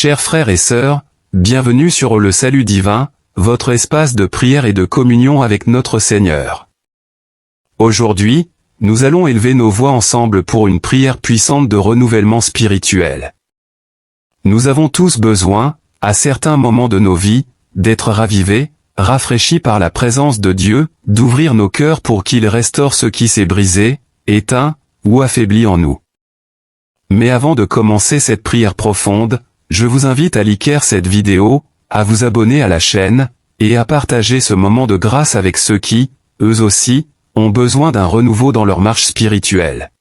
Chers frères et sœurs, bienvenue sur le Salut Divin, votre espace de prière et de communion avec notre Seigneur. Aujourd'hui, nous allons élever nos voix ensemble pour une prière puissante de renouvellement spirituel. Nous avons tous besoin, à certains moments de nos vies, d'être ravivés, rafraîchis par la présence de Dieu, d'ouvrir nos cœurs pour qu'il restaure ce qui s'est brisé, éteint, ou affaibli en nous. Mais avant de commencer cette prière profonde, je vous invite à liker cette vidéo, à vous abonner à la chaîne, et à partager ce moment de grâce avec ceux qui, eux aussi, ont besoin d'un renouveau dans leur marche spirituelle.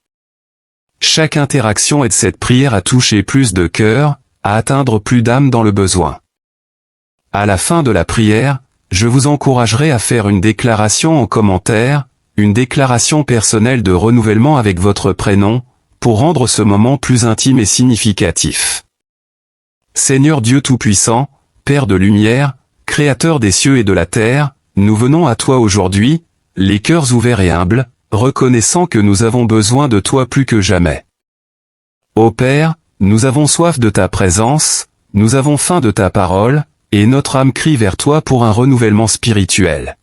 Chaque interaction aide cette prière à toucher plus de cœurs, à atteindre plus d'âmes dans le besoin. À la fin de la prière, je vous encouragerai à faire une déclaration en commentaire, une déclaration personnelle de renouvellement avec votre prénom, pour rendre ce moment plus intime et significatif. Seigneur Dieu Tout-Puissant, Père de lumière, Créateur des cieux et de la terre, nous venons à toi aujourd'hui, les cœurs ouverts et humbles, reconnaissant que nous avons besoin de toi plus que jamais. Ô Père, nous avons soif de ta présence, nous avons faim de ta parole, et notre âme crie vers toi pour un renouvellement spirituel.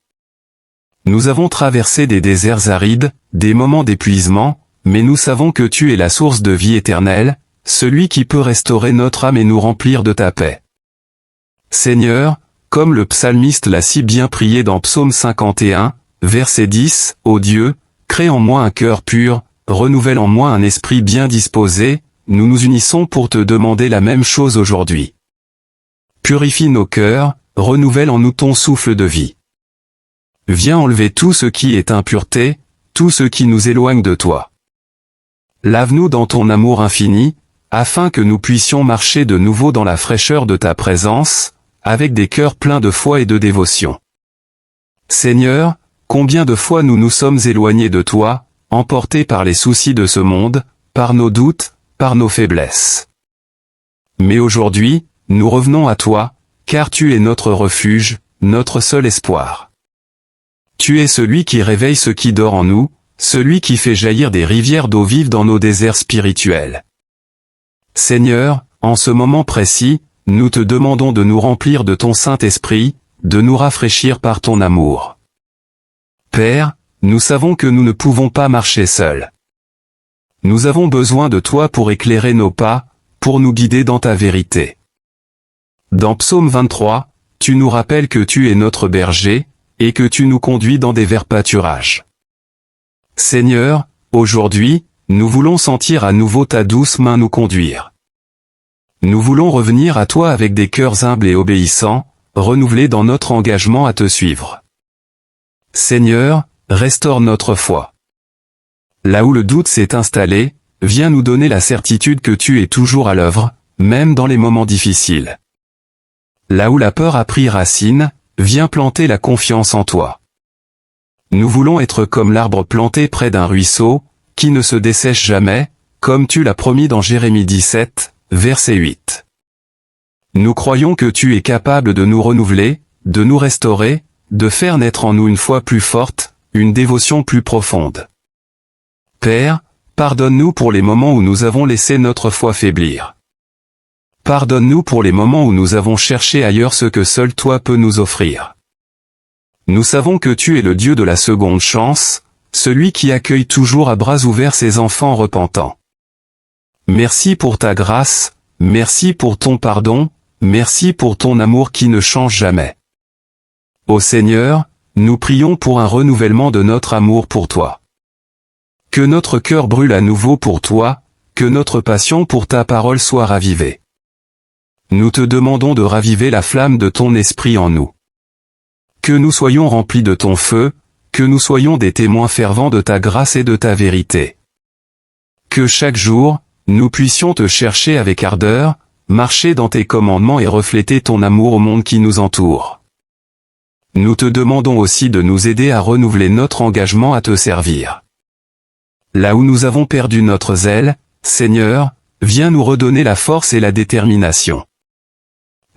Nous avons traversé des déserts arides, des moments d'épuisement, mais nous savons que tu es la source de vie éternelle, celui qui peut restaurer notre âme et nous remplir de ta paix. Seigneur, comme le psalmiste l'a si bien prié dans Psaume 51, verset 10, ô Dieu, crée en moi un cœur pur, renouvelle en moi un esprit bien disposé, nous nous unissons pour te demander la même chose aujourd'hui. Purifie nos cœurs, renouvelle en nous ton souffle de vie. Viens enlever tout ce qui est impureté, tout ce qui nous éloigne de toi. Lave-nous dans ton amour infini, afin que nous puissions marcher de nouveau dans la fraîcheur de ta présence, avec des cœurs pleins de foi et de dévotion. Seigneur, combien de fois nous nous sommes éloignés de toi, emportés par les soucis de ce monde, par nos doutes, par nos faiblesses. Mais aujourd'hui, nous revenons à toi, car tu es notre refuge, notre seul espoir. Tu es celui qui réveille ce qui dort en nous, celui qui fait jaillir des rivières d'eau vive dans nos déserts spirituels. Seigneur, en ce moment précis, nous te demandons de nous remplir de ton Saint-Esprit, de nous rafraîchir par ton amour. Père, nous savons que nous ne pouvons pas marcher seuls. Nous avons besoin de toi pour éclairer nos pas, pour nous guider dans ta vérité. Dans Psaume 23, tu nous rappelles que tu es notre berger, et que tu nous conduis dans des verts pâturages. Seigneur, aujourd'hui, nous voulons sentir à nouveau ta douce main nous conduire. Nous voulons revenir à toi avec des cœurs humbles et obéissants, renouvelés dans notre engagement à te suivre. Seigneur, restaure notre foi. Là où le doute s'est installé, viens nous donner la certitude que tu es toujours à l'œuvre, même dans les moments difficiles. Là où la peur a pris racine, viens planter la confiance en toi. Nous voulons être comme l'arbre planté près d'un ruisseau, qui ne se dessèche jamais, comme tu l'as promis dans Jérémie 17, verset 8. Nous croyons que tu es capable de nous renouveler, de nous restaurer, de faire naître en nous une foi plus forte, une dévotion plus profonde. Père, pardonne-nous pour les moments où nous avons laissé notre foi faiblir. Pardonne-nous pour les moments où nous avons cherché ailleurs ce que seul toi peux nous offrir. Nous savons que tu es le Dieu de la seconde chance, celui qui accueille toujours à bras ouverts ses enfants repentants. Merci pour ta grâce, merci pour ton pardon, merci pour ton amour qui ne change jamais. Ô Seigneur, nous prions pour un renouvellement de notre amour pour toi. Que notre cœur brûle à nouveau pour toi, que notre passion pour ta parole soit ravivée. Nous te demandons de raviver la flamme de ton esprit en nous. Que nous soyons remplis de ton feu, que nous soyons des témoins fervents de ta grâce et de ta vérité. Que chaque jour, nous puissions te chercher avec ardeur, marcher dans tes commandements et refléter ton amour au monde qui nous entoure. Nous te demandons aussi de nous aider à renouveler notre engagement à te servir. Là où nous avons perdu notre zèle, Seigneur, viens nous redonner la force et la détermination.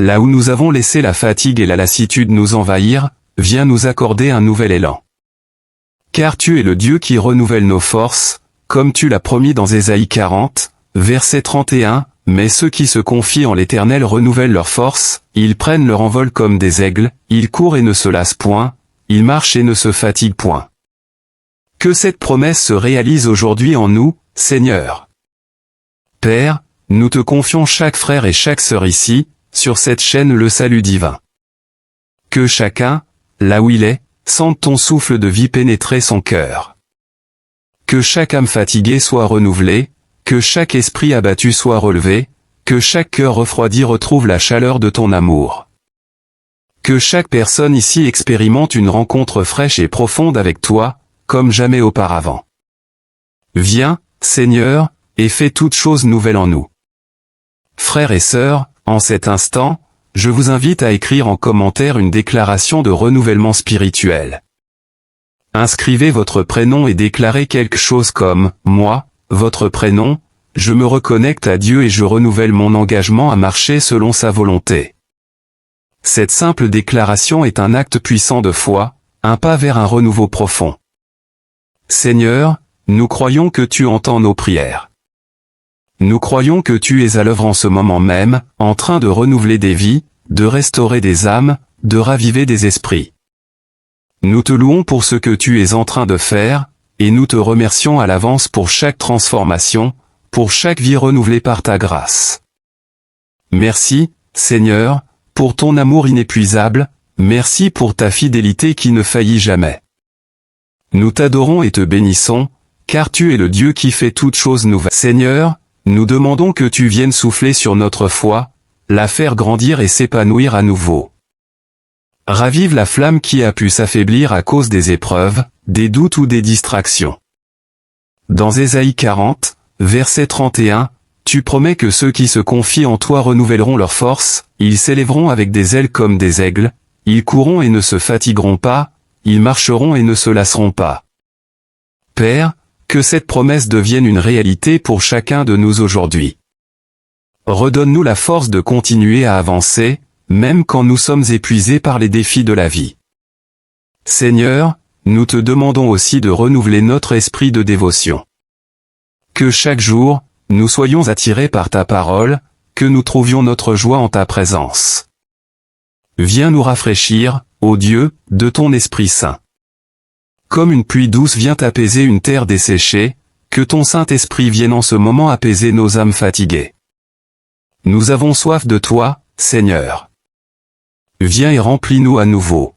Là où nous avons laissé la fatigue et la lassitude nous envahir, viens nous accorder un nouvel élan. Car tu es le Dieu qui renouvelle nos forces, comme tu l'as promis dans Ésaïe 40, versets 31, mais ceux qui se confient en l'Éternel renouvellent leur force, ils prennent leur envol comme des aigles, ils courent et ne se lassent point, ils marchent et ne se fatiguent point. Que cette promesse se réalise aujourd'hui en nous, Seigneur. Père, nous te confions chaque frère et chaque sœur ici, sur cette chaîne Le Salut Divin. Que chacun, là où il est, sente ton souffle de vie pénétrer son cœur. Que chaque âme fatiguée soit renouvelée, que chaque esprit abattu soit relevé, que chaque cœur refroidi retrouve la chaleur de ton amour. Que chaque personne ici expérimente une rencontre fraîche et profonde avec toi, comme jamais auparavant. Viens, Seigneur, et fais toutes choses nouvelles en nous. Frères et sœurs, en cet instant, je vous invite à écrire en commentaire une déclaration de renouvellement spirituel. Inscrivez votre prénom et déclarez quelque chose comme « Moi, votre prénom, je me reconnecte à Dieu et je renouvelle mon engagement à marcher selon sa volonté. » Cette simple déclaration est un acte puissant de foi, un pas vers un renouveau profond. Seigneur, nous croyons que tu entends nos prières. Nous croyons que tu es à l'œuvre en ce moment même, en train de renouveler des vies, de restaurer des âmes, de raviver des esprits. Nous te louons pour ce que tu es en train de faire, et nous te remercions à l'avance pour chaque transformation, pour chaque vie renouvelée par ta grâce. Merci, Seigneur, pour ton amour inépuisable, merci pour ta fidélité qui ne faillit jamais. Nous t'adorons et te bénissons, car tu es le Dieu qui fait toutes choses nouvelles. Seigneur, nous demandons que tu viennes souffler sur notre foi, la faire grandir et s'épanouir à nouveau. Ravive la flamme qui a pu s'affaiblir à cause des épreuves, des doutes ou des distractions. Dans Ésaïe 40, verset 31, tu promets que ceux qui se confient en toi renouvelleront leur force, ils s'élèveront avec des ailes comme des aigles, ils courront et ne se fatigueront pas, ils marcheront et ne se lasseront pas. Père, que cette promesse devienne une réalité pour chacun de nous aujourd'hui. Redonne-nous la force de continuer à avancer, même quand nous sommes épuisés par les défis de la vie. Seigneur, nous te demandons aussi de renouveler notre esprit de dévotion. Que chaque jour, nous soyons attirés par ta parole, que nous trouvions notre joie en ta présence. Viens nous rafraîchir, ô Dieu, de ton Esprit Saint. Comme une pluie douce vient apaiser une terre desséchée, que ton Saint-Esprit vienne en ce moment apaiser nos âmes fatiguées. Nous avons soif de toi, Seigneur. Viens et remplis-nous à nouveau.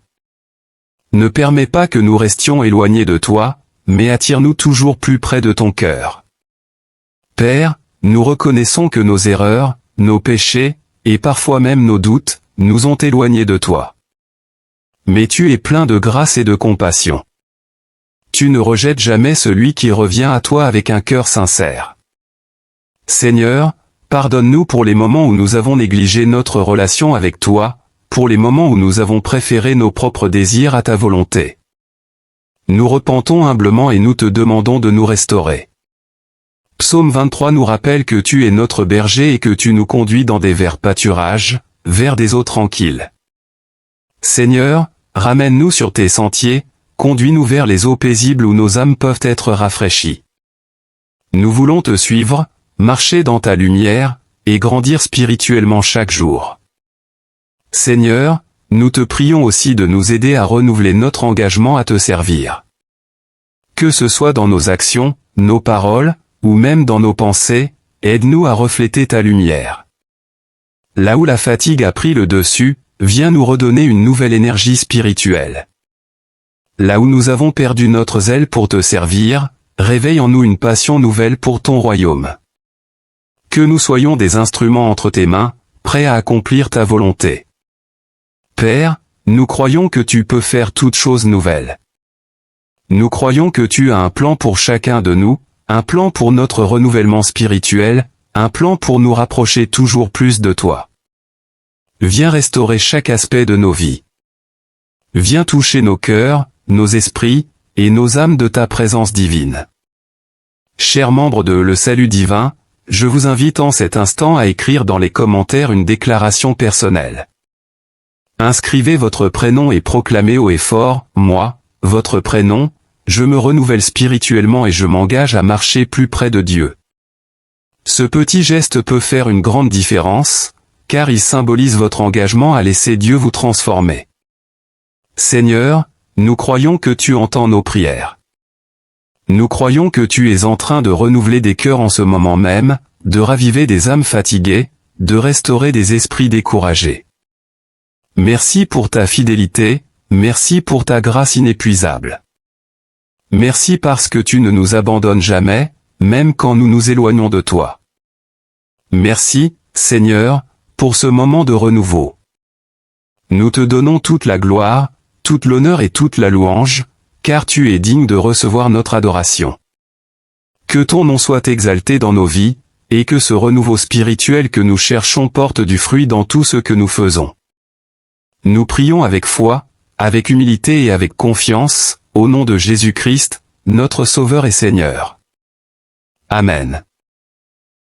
Ne permets pas que nous restions éloignés de toi, mais attire-nous toujours plus près de ton cœur. Père, nous reconnaissons que nos erreurs, nos péchés, et parfois même nos doutes, nous ont éloignés de toi. Mais tu es plein de grâce et de compassion. Tu ne rejettes jamais celui qui revient à toi avec un cœur sincère. Seigneur, pardonne-nous pour les moments où nous avons négligé notre relation avec toi, pour les moments où nous avons préféré nos propres désirs à ta volonté. Nous repentons humblement et nous te demandons de nous restaurer. Psaume 23 nous rappelle que tu es notre berger et que tu nous conduis dans des verts pâturages, vers des eaux tranquilles. Seigneur, ramène-nous sur tes sentiers, conduis-nous vers les eaux paisibles où nos âmes peuvent être rafraîchies. Nous voulons te suivre, marcher dans ta lumière, et grandir spirituellement chaque jour. Seigneur, nous te prions aussi de nous aider à renouveler notre engagement à te servir. Que ce soit dans nos actions, nos paroles, ou même dans nos pensées, aide-nous à refléter ta lumière. Là où la fatigue a pris le dessus, viens nous redonner une nouvelle énergie spirituelle. Là où nous avons perdu notre zèle pour te servir, réveille en nous une passion nouvelle pour ton royaume. Que nous soyons des instruments entre tes mains, prêts à accomplir ta volonté. Père, nous croyons que tu peux faire toutes choses nouvelles. Nous croyons que tu as un plan pour chacun de nous, un plan pour notre renouvellement spirituel, un plan pour nous rapprocher toujours plus de toi. Viens restaurer chaque aspect de nos vies. Viens toucher nos cœurs, nos esprits, et nos âmes de ta présence divine. Chers membres de Le Salut Divin, je vous invite en cet instant à écrire dans les commentaires une déclaration personnelle. Inscrivez votre prénom et proclamez haut et fort, « Moi, votre prénom, je me renouvelle spirituellement et je m'engage à marcher plus près de Dieu. » Ce petit geste peut faire une grande différence, car il symbolise votre engagement à laisser Dieu vous transformer. Seigneur, nous croyons que tu entends nos prières. Nous croyons que tu es en train de renouveler des cœurs en ce moment même, de raviver des âmes fatiguées, de restaurer des esprits découragés. Merci pour ta fidélité, merci pour ta grâce inépuisable. Merci parce que tu ne nous abandonnes jamais, même quand nous nous éloignons de toi. Merci, Seigneur, pour ce moment de renouveau. Nous te donnons toute la gloire, toute l'honneur et toute la louange, car tu es digne de recevoir notre adoration. Que ton nom soit exalté dans nos vies, et que ce renouveau spirituel que nous cherchons porte du fruit dans tout ce que nous faisons. Nous prions avec foi, avec humilité et avec confiance, au nom de Jésus-Christ, notre Sauveur et Seigneur. Amen.